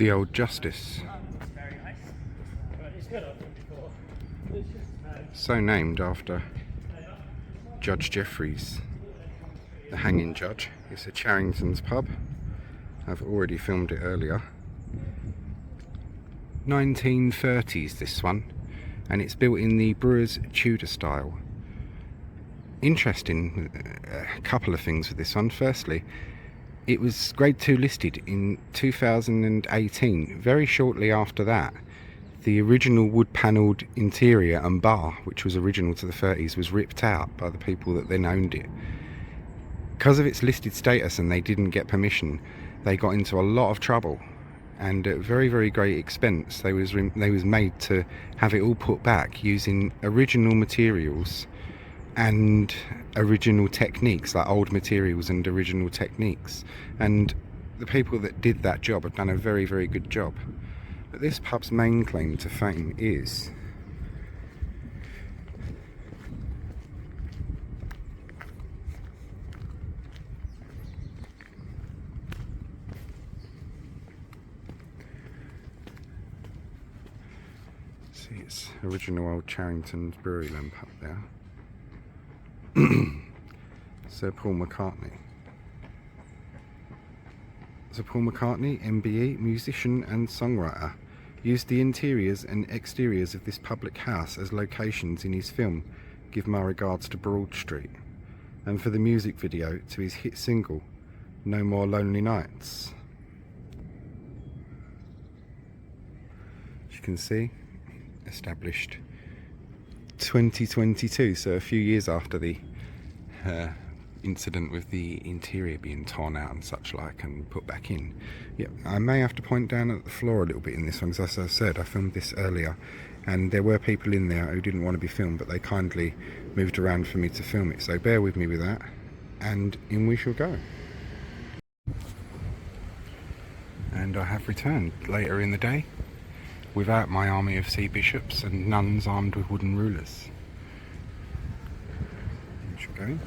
The Old Justice. So named after Judge Jeffreys, the hanging judge. It's a Charrington's pub. I've already filmed it earlier. 1930s this one, and it's built in the Brewer's Tudor style. Interesting, a couple of things with this one. Firstly, it was Grade 2 listed in 2018. Very shortly after that, the original wood panelled interior and bar, which was original to the 30s, was ripped out by the people that then owned it. Because of its listed status and they didn't get permission, they got into a lot of trouble, and at very, very great expense they was made to have it all put back using original materials and original techniques, like old materials and original techniques. And the people that did that job have done a very, very good job. But this pub's main claim to fame is it's original old Charrington's brewery lamp up there. Sir Paul McCartney. Sir Paul McCartney, MBE, musician and songwriter, used the interiors and exteriors of this public house as locations in his film Give My Regards to Broad Street, and for the music video to his hit single No More Lonely Nights. As you can see, established 2022, so a few years after the incident with the interior being torn out and such like and put back in. Yeah, I may have to point down at the floor a little bit in this one, because as I said, I filmed this earlier and there were people in there who didn't want to be filmed, but they kindly moved around for me to film it, so bear with me with that, and in we shall go. And I have returned later in the day without my army of sea bishops and nuns armed with wooden rulers. We shall go.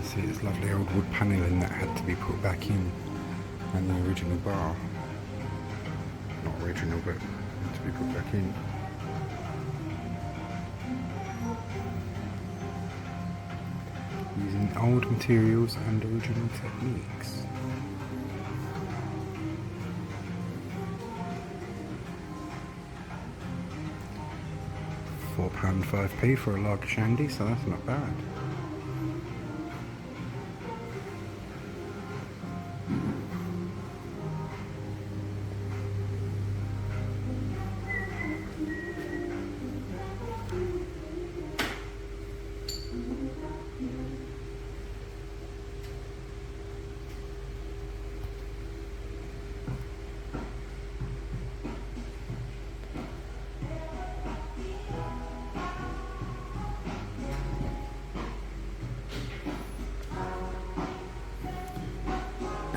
See, it's lovely old wood panelling that had to be put back in, and the original bar. Not original, but had to be put back in. Using old materials and original techniques. £4 5p for a lager shandy, so that's not bad.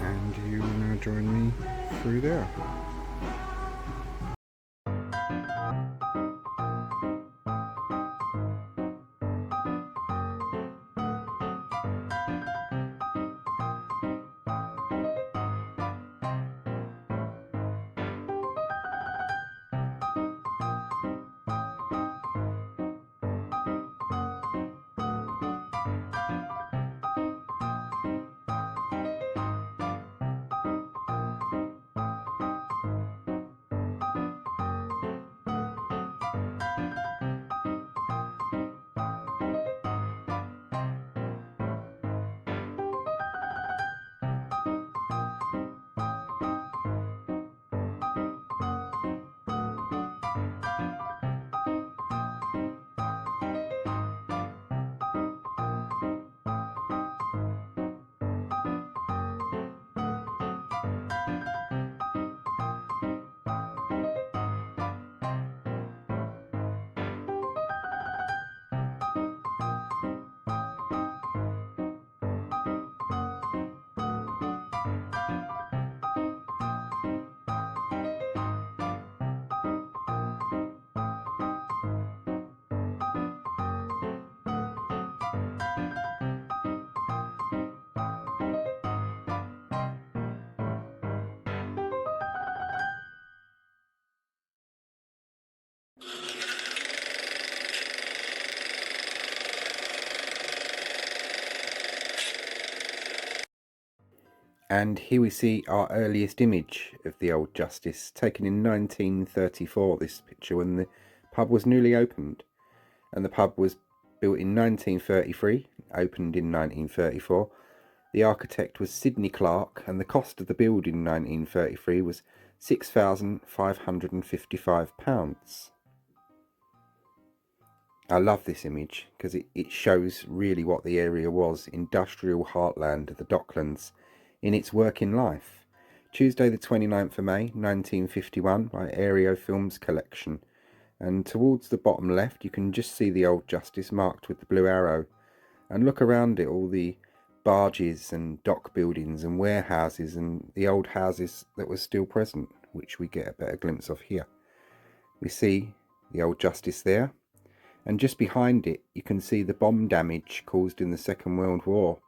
And you will now join me through there. And here we see our earliest image of the Old Justice, taken in 1934, this picture, when the pub was newly opened. And the pub was built in 1933, opened in 1934. The architect was Sidney Clark, and the cost of the build in 1933 was £6,555. I love this image because it shows really what the area was, industrial heartland of the Docklands in its working life. Tuesday the 29th of May 1951 by Aereo Films Collection, and towards the bottom left you can just see the Old Justice marked with the blue arrow, and look around it, all the barges and dock buildings and warehouses and the old houses that were still present, which we get a better glimpse of here. We see the Old Justice there, and just behind it you can see the bomb damage caused in the Second World War.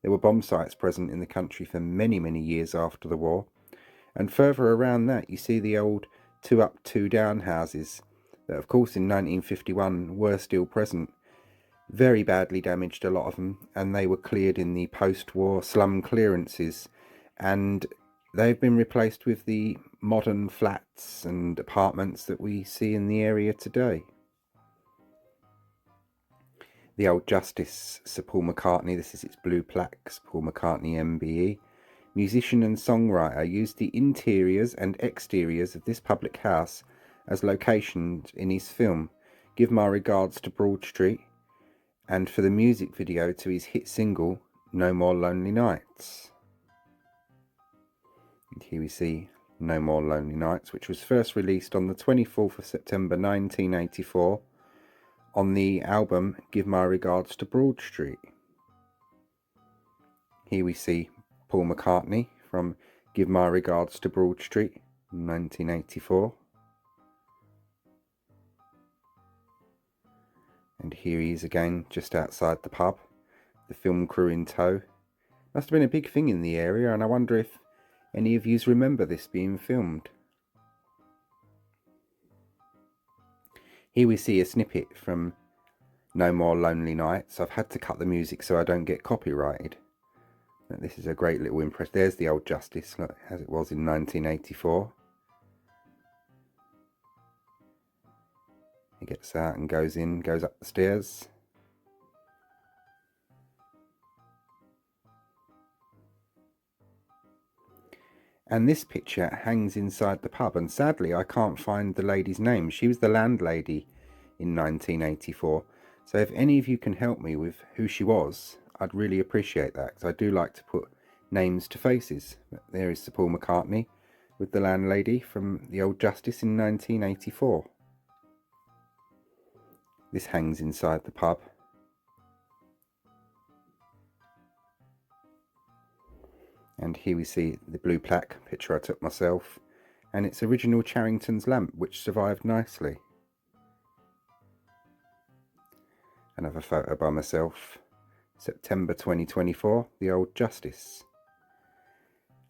There were bomb sites present in the country for many years after the war, and further around that you see the old 2 up 2 down houses that of course in 1951 were still present. Very badly damaged, a lot of them, and they were cleared in the post-war slum clearances, and they've been replaced with the modern flats and apartments that we see in the area today. The Old Justice, Sir Paul McCartney, this is its blue plaque, Sir Paul McCartney MBE. Musician and songwriter, used the interiors and exteriors of this public house as locations in his film Give My Regards to Broad Street, and for the music video to his hit single No More Lonely Nights. And here we see No More Lonely Nights, which was first released on the 24th of September 1984 on the album Give My Regards to Broad Street. Here we see Paul McCartney from Give My Regards to Broad Street, 1984. And here he is again, just outside the pub, the film crew in tow. Must have been a big thing in the area, and I wonder if any of you remember this being filmed. Here we see a snippet from No More Lonely Nights. I've had to cut the music so I don't get copyrighted. But this is a great little impress. There's the Old Justice, look, as it was in 1984. He gets out and goes up the stairs. And this picture hangs inside the pub, and sadly I can't find the lady's name. She was the landlady in 1984. So if any of you can help me with who she was, I'd really appreciate that, because I do like to put names to faces. But there is Sir Paul McCartney with the landlady from the Old Justice in 1984. This hangs inside the pub. And here we see the blue plaque, picture I took myself, and it's original Charrington's lamp, which survived nicely. Another photo by myself, September 2024, the Old Justice.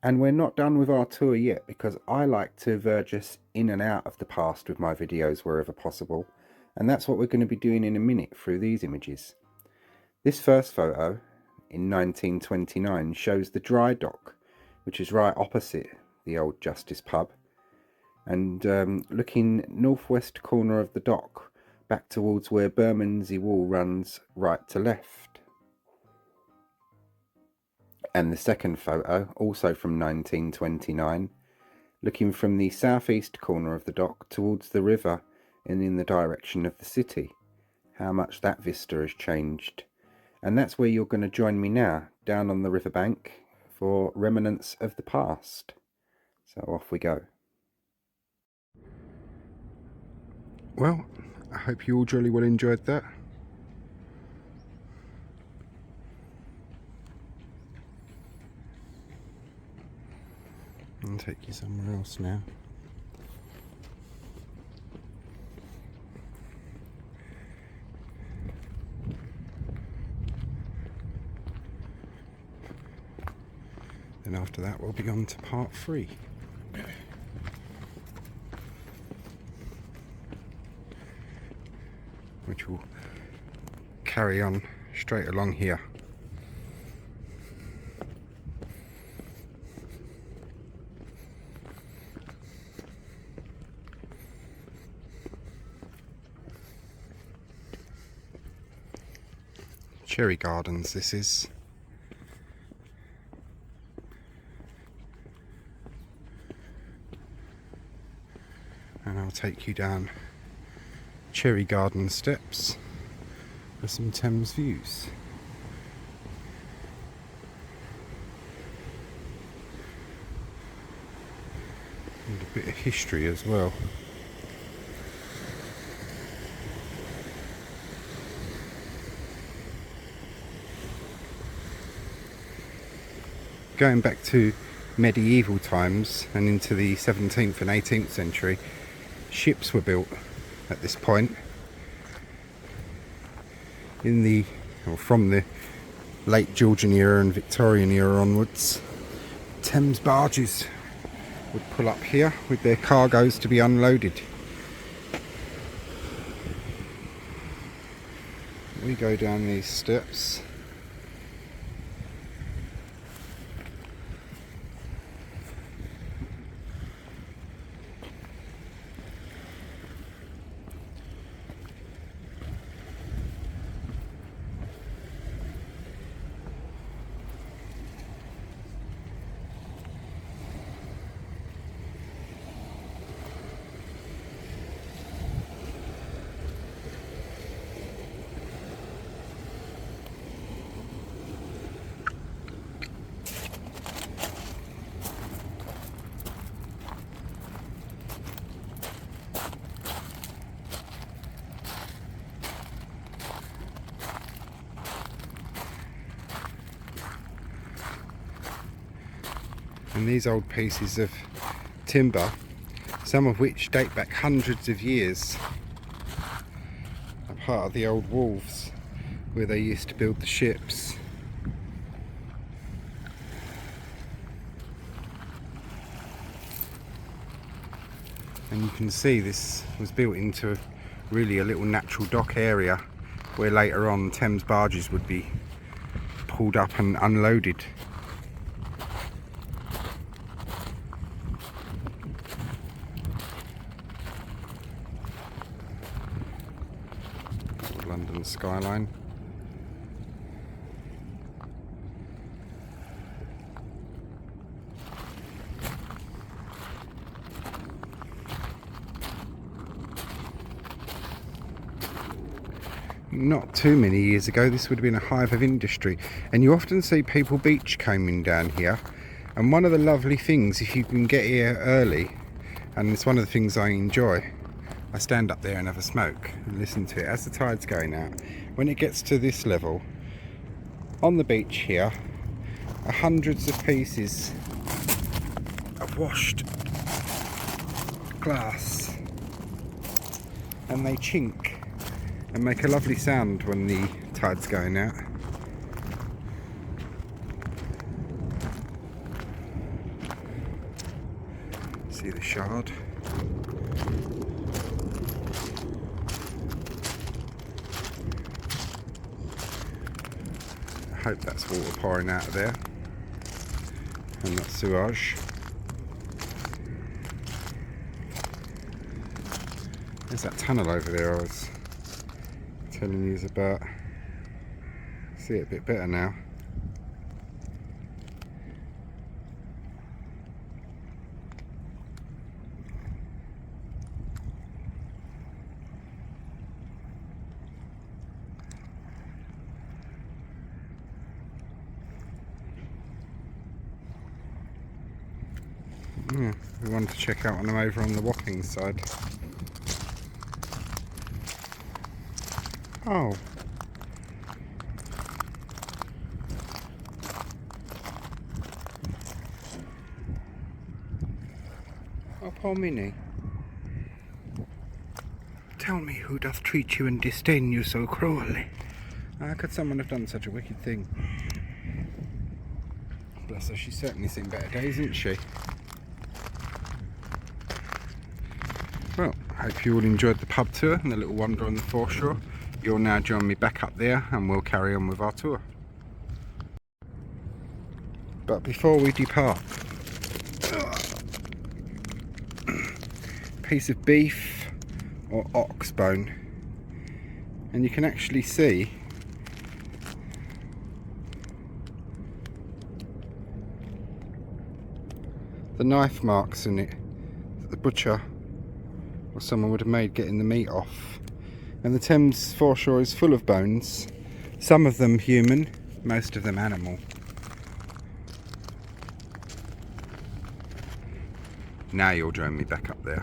And we're not done with our tour yet, because I like to verge us in and out of the past with my videos wherever possible, and that's what we're going to be doing in a minute through these images. This first photo in 1929 shows the dry dock, which is right opposite the Old Justice pub, and looking northwest corner of the dock back towards where Bermondsey Wall runs right to left. And the second photo, also from 1929, looking from the southeast corner of the dock towards the river and in the direction of the city. How much that vista has changed. And that's where you're going to join me now, down on the riverbank, for remnants of the past. So off we go. Well, I hope you all jolly well enjoyed that. I'll take you somewhere else now. Then after that we'll be on to part 3. Which will carry on straight along here. Cherry gardens this is. And I'll take you down Cherry Garden steps for some Thames views. And a bit of history as well. Going back to medieval times and into the 17th and 18th century, ships were built at this point from the late Georgian era and Victorian era onwards. Thames barges would pull up here with their cargoes to be unloaded. We go down these steps. And these old pieces of timber, some of which date back hundreds of years, are part of the old wharves where they used to build the ships. And you can see this was built into really a little natural dock area where later on Thames barges would be pulled up and unloaded. London skyline. Not too many years ago this would have been a hive of industry, and you often see people beachcombing down here. And one of the lovely things, if you can get here early, and it's one of the things I enjoy, I stand up there and have a smoke and listen to it as the tide's going out. When it gets to this level, on the beach here are hundreds of pieces of washed glass, and they chink and make a lovely sound when the tide's going out. See the shard. I hope that's water pouring out of there and not sewage. There's that tunnel over there I was telling you about. See it a bit better now. Yeah, we wanted to check out when I'm over on the Wapping side. Oh. Oh, poor Minnie. Tell me who doth treat you and disdain you so cruelly. How could someone have done such a wicked thing? Bless her, she's certainly seen better days, isn't she? Well, I hope you all enjoyed the pub tour and the little wander on the foreshore. You'll now join me back up there and we'll carry on with our tour. But before we depart, piece of beef or ox bone, and you can actually see the knife marks in it that the butcher or someone would have made getting the meat off. And the Thames foreshore is full of bones, some of them human, most of them animal. Now you'll join me back up there.